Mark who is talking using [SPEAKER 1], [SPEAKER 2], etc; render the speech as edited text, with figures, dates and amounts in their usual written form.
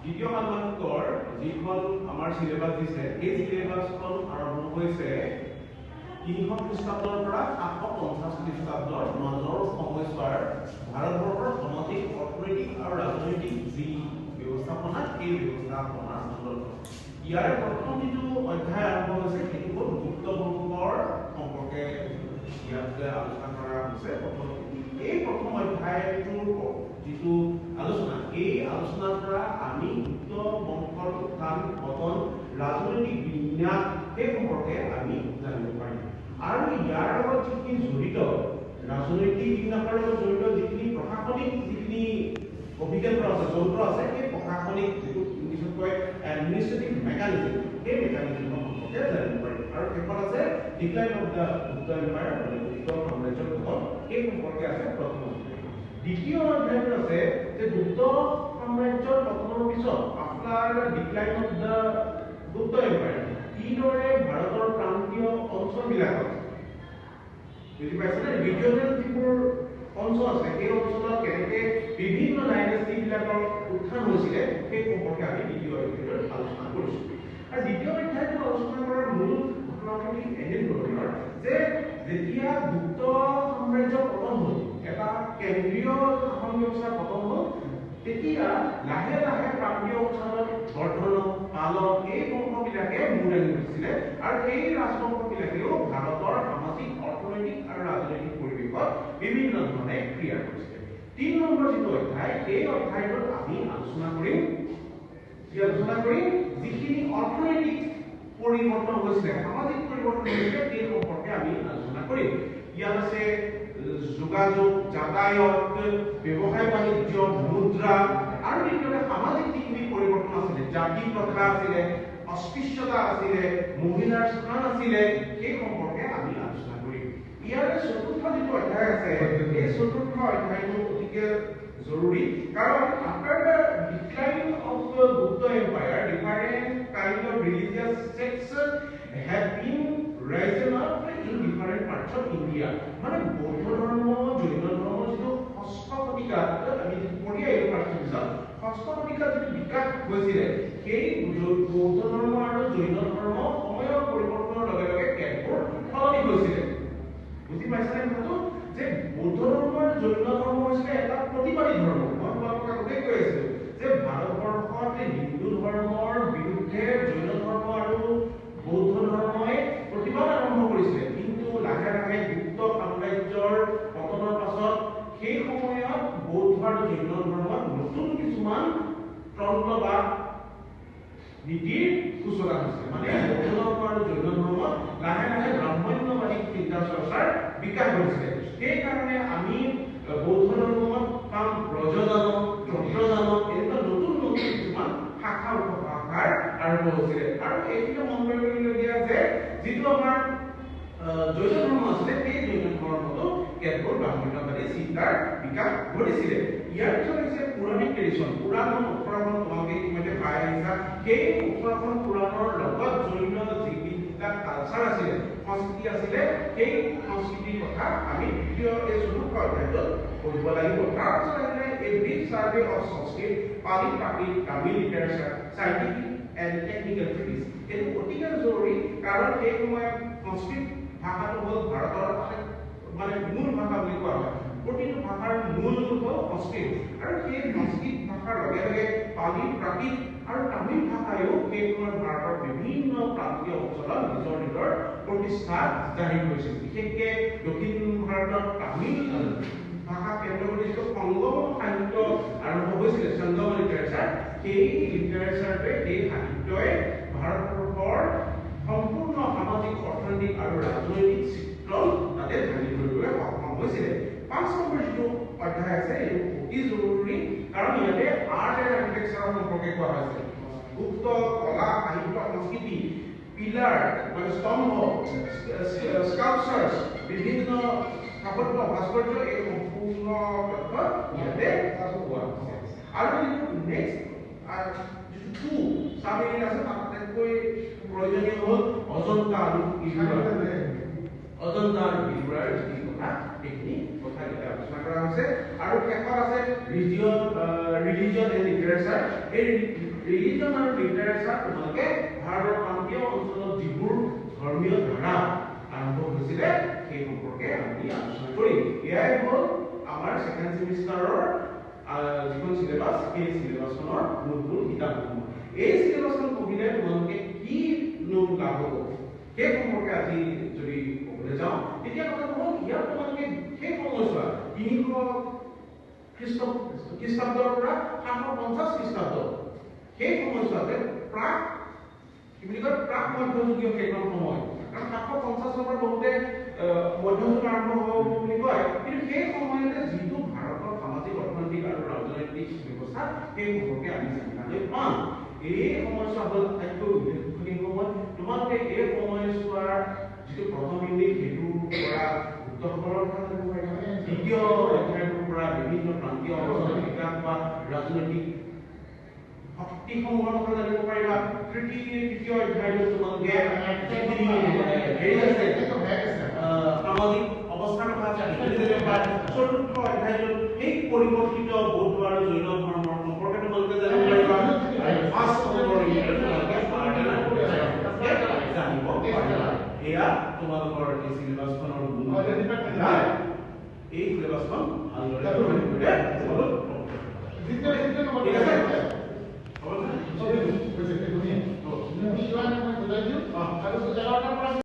[SPEAKER 1] দ্বিতীয় ষান্মাসিকৰ যিখন আমাৰ সিলেবাস দিছে এই সিলেবাসখন আৰম্ভ হৈছে 300 খ্ৰীষ্টাব্দৰ পৰা 750 খ্ৰীষ্টাব্দৰ মাজৰ সময়ছোৱাৰ ভাৰতবৰ্ষৰ সামাজিক অৰ্থনৈতিক আৰু ৰাজনৈতিক যি ব্যৱস্থাপনা এই ব্যৱস্থাপনাৰ সন্দৰ্ভত ইয়াৰ প্ৰথম যিটো অধ্যায় আৰম্ভ হৈছে সেইটো হ'ল গুপ্ত বংশৰ সম্পৰ্কে ইয়াত আলোচনা কৰা হৈছে। এই প্ৰথম অধ্যায়টোৰ যিটো আলোচনা এই আলোচনাৰ পৰা আমি গুপ্ত বংশৰ উত্থান পতন ৰাজনৈতিক বিন্যাস এই সম্পৰ্কে আমি জানিব পাৰিম আৰু ইয়াৰ লগত যিখিনি জড়িত ৰাজনৈতিক বিন্যাসৰ লগত জড়িত যিখিনি প্ৰশাসনিক যিখিনি অভিজ্ঞতা আছে যন্ত্ৰ আছে সেই প্ৰশাসনিক যিটো ইংলিছত কয় এডমিনিষ্ট্ৰেটিভ মেকানিজম সেই মেকানিজমৰ সম্পৰ্কে জানিব পাৰিম আৰু শেষত আছে decline of the Gupta empire Gupta সাম্ৰাজ্যৰ পতন এই সম্পৰ্কে আছে প্ৰথম অধ্যায়। দ্বিতীয় অধ্যায়টো আছে যে গুপ্ত সাম্ৰাজ্যৰ পতনৰ পিছত after decline of the Gupta empire কিদৰে ভাৰতৰ প্ৰান্তীয় অঞ্চলবিলাকত বুজি পাইছেনে ৰিজিয়নেল যিবোৰ অঞ্চল আছে সেই অঞ্চলত কেনেকৈ বিভিন্ন ডাইনেষ্টি বিলাকৰ উত্থান হৈছিলে সেই সম্পৰ্কে আমি দ্বিতীয় অধ্যায়ত আলোচনা কৰিছোঁ। আৰু দ্বিতীয় অধ্যায়টো আলোচনা কৰাৰ মূল ঘটনাটো এনে ধৰণৰ যে যেতিয়া গুপ্ত সাম্ৰাজ্য পতন হ'ল এটা কেন্দ্ৰীয় শাসন ব্যৱস্থাৰ পতন হ'ল তেতিয়া লাহে লাহে প্ৰান্তীয় অঞ্চলত বৰ্ধন পালক এই বংশবিলাকে মূৰ দাঙি উঠিছিলে আৰু এই ৰাজবংশবিলাকেও ভাৰতৰ সামাজিক অৰ্থনৈতিক আৰু ৰাজনৈতিক পৰিৱেশত বিভিন্ন ধৰণে ক্ৰিয়া কৰিছিলে। ৩ নম্বৰ যিটো অধ্যায় এই অধ্যায়টোত আমি আলোচনা কৰিম যিখিনি অৰ্থনৈতিক পৰিৱৰ্তন হৈছিলে সামাজিক পৰিৱৰ্তন হৈছিলে সেই সম্পৰ্কে আমি আলোচনা কৰিম। ইয়াত আছে যোগাযোগ যাতায়াত ব্যৱসায় বাণিজ্য মুদ্ৰা আৰু দ্বিতীয়তে সামাজিক যিখিনি পৰিৱৰ্তন আছিলে জাতি প্ৰথা আছিলে অস্পৃশ্যতা আছিলে মহিলাৰ স্থান আছিলে সেই সম্পৰ্কে আমি আলোচনা কৰিম। ইয়াৰে চতুৰ্থ যিটো অধ্যায় আছে এই চতুৰ্থ অধ্যায়টো অতিকে জৰুৰী কাৰণ after the decline of the Gupta empire different kind of religious sects have been risen up in different parts of India মানে বৌদ্ধ ধৰ্ম জৈন ধৰ্ম যিটো ষষ্ঠ শতিকাত আমি পঢ়ি আহিলো ফাৰ্ষ্ট ডিভিজন ষষ্ঠ শতিকাত যিটো বিকাশ হৈছিলে সেই বৌদ্ধ ধৰ্ম আৰু জৈন ধৰ্ম সময়ৰ পৰিৱৰ্তনৰ লগে লগে কেতবোৰ সলনি হৈছিলে। বুজি পাইছেনে কথাটো যে বৌদ্ধ ধৰ্ম আৰু জৈন ধৰ্ম হৈছিলে এটা প্ৰতিবাদী ধৰ্ম। মই তোমালোকক আগতে কৈ আছিলো যে ভাৰতবৰ্ষত হিন্দু ধৰ্মৰ বিৰুদ্ধে জৈন ধৰ্ম আৰু বৌদ্ধ ধৰ্মই প্ৰতিবাদ আৰম্ভ কৰিছিলে কিন্তু লাহে লাহে গুপ্ত সাম্ৰাজ্যৰ পতনৰ পাছত সেই সময়ত বৌদ্ধ আৰু জৈন ধৰ্মত নতুন কিছুমান তন্ত্ৰবাদ নীতিৰ সূচনা হৈছিল মানে বৌদ্ধ ধৰ্ম আৰু জৈন ধৰ্মত লাহে লাহে ব্ৰাহ্মণ্যবাদী চিন্তা চৰ্চাৰ বিকাশ হৈছিলে। সেইকাৰণে আমি বৌদ্ধ ধৰ্মত পাম ব্ৰজদানম চন্দ্ৰদানম এনেকুৱা নতুন নতুন কিছুমান শাখা উপশাখাৰ আৰম্ভ হৈছিলে আৰু এইটো মন কৰিবলগীয়া যে যিটো আমাৰ জৈন ধৰ্ম আছিলে সেই জৈন ধৰ্মতো কেতবোৰ ব্ৰাহ্মণ্যবাদী চিন্তাৰ বিকাশ ঘটিছিলে। ইয়াৰ পিছত হৈছে পুৰাণিক ট্ৰেডিশ্যন পুৰাণ 18খন তোমালোকে ইতিমধ্যে পাই আহিছা সেই 18খন পুৰাণৰ লগত জৈন যিবিলাক কালচাৰ আছিলে সংস্কৃতি আছিলে সেই সংস্কৃতিৰ কথা আমি দ্বিতীয় এই চতুৰ্থ অধ্যায়টোত পঢ়িব লাগিব। তাৰপিছত আহিলে a brief survey of Sanskrit Pali Prakrit Tamil literature scientific and technical treatise এইটো অতিকে জৰুৰী কাৰণ সেই সময়ত সংস্কৃত ভাষাটো হ'ল ভাৰতৰ মানে মূল ভাষা বুলি কোৱা হয়। প্ৰতিটো ভাষাৰ মূল হ'ল সংস্কৃত আৰু সেই সংস্কৃত ভাষাৰ লগে লগে পালি প্ৰাকৃত আৰু তামিল ভাষায়ো সেই সময়ত ভাৰতৰ বিভিন্ন প্ৰান্তীয় অঞ্চলত নিজৰ নিজৰ প্ৰতিষ্ঠা জাহিৰ কৰিছিল। বিশেষকে দক্ষিণ ভাৰতত তামিল ভাষা কেন্দ্ৰ কৰি যিটো সংগম সাহিত্য আৰম্ভ হৈছিলে সংগম লিটাৰেচাৰ সেই লিটাৰেচাৰটোৱে সেই সাহিত্যই ভাৰতবৰ্ষৰ সম্পূৰ্ণ সামাজিক অৰ্থনৈতিক আৰু ৰাজনৈতিক চিত্ৰণ তাতে দাঙি ধৰিবলৈ সক্ষম হৈছিলে। 5 নম্বৰ যিটো অধ্যায় আছে এইটো অতি জৰুৰী কাৰণ ইয়াতে আৰ্ট এণ্ড আৰ্কিটেক্সাৰৰ সম্পৰ্কে কোৱা হৈছে। গুপ্ত কলা সাহিত্য সংস্কৃতি পিলাৰ মানে স্তম্ভ স্কাল্পচাৰ্ছ বিভিন্ন স্থাপত্য ভাস্কৰ্য এই সম্পূৰ্ণ তথ্য ইয়াতে পোৱা হৈছে। আৰু যিটো নেক্সট যিটো চাবিল আছে তাতকৈ প্ৰয়োজনীয় হ'ল অজন্তা আৰু ইলোৰাৰ যিখিনি কথা এইখিনি কথা কথাকেইটা আলোচনা কৰা হৈছে আৰু শেষত আছে ৰিলিজন এণ্ড লিটাৰেচাৰ এই ৰিলিজন আৰু লিটাৰেচাৰ তোমালোকে ভাৰতৰ প্ৰান্তীয় অঞ্চলত যিবোৰ ধৰ্মীয় ধাৰা আৰম্ভ হৈছিলে সেই সম্পৰ্কে আমি আলোচনা কৰিম এয়াই হ'ল আমাৰ সেকেন্ড সেমিষ্টাৰৰ যিখন সিলেবাস সেই সিলেবাসখনৰ মূল কিতাপসমূহ এই সিলেবাসখন পঢ়িলে তোমালোকে কি লাভ হ'ব সেই সম্পৰ্কে আজি যদি ক'বলৈ যাওঁ তেতিয়া কথা হ'ল ইয়াত তোমালোকে সেই সময়ছোৱা 300 খ্ৰীষ্টাব্দৰ পৰা 750 খ্ৰীষ্টাব্দ সেই সময়ছোৱাতে প্ৰাক কি বুলি কয় প্ৰাক মধ্যযুগীয় সেইখন সময় কাৰণ 750 পৰা বহুতে মধ্যযুগ আৰম্ভ হ'ব বুলি কয় কিন্তু সেই সময়তে যিটো ভাৰতৰ সামাজিক অৰ্থনৈতিক আৰু ৰাজনৈতিক ব্যৱস্থা সেই সম্পৰ্কে আমি জানিবলৈ পাম এই সময়ছোৱা হ'ল আটাইতকৈ উল্লেখযোগ্য সময় তোমালোকে এই সময়ছোৱাৰ যিটো প্ৰথম ইউনিট সেইটোৰ পৰা গুপ্তসকলৰ কথা জানিব পাৰিবা দ্বিতীয় অধ্যায়টোৰ পৰা বিভিন্ন প্ৰান্তীয় অঞ্চলৰ বিকাশ বা ৰাজনৈতিক শক্তিসমূহৰ কথা জানিব পাৰিবা তৃতীয় অধ্যায়টোত তোমালোকে সামাজিক অৱস্থাৰ কথা জানিব পাৰিবা চতুৰ্থ অধ্যায়টোত সেই পৰিৱৰ্তিত বৌদ্ধ আৰু জৈন ধৰ্মৰ সম্পৰ্কে তোমালোকে জানিব পাৰিবা আৰু ফাৰ্ষ্ট নম্বৰ ইউনিটত তোমালোকে জানিব পাৰিবা এয়া তোমালোকৰ এই সিলেবাসখনৰ মূল এই সিলেবাসখন ভালদৰে ঠিক আছে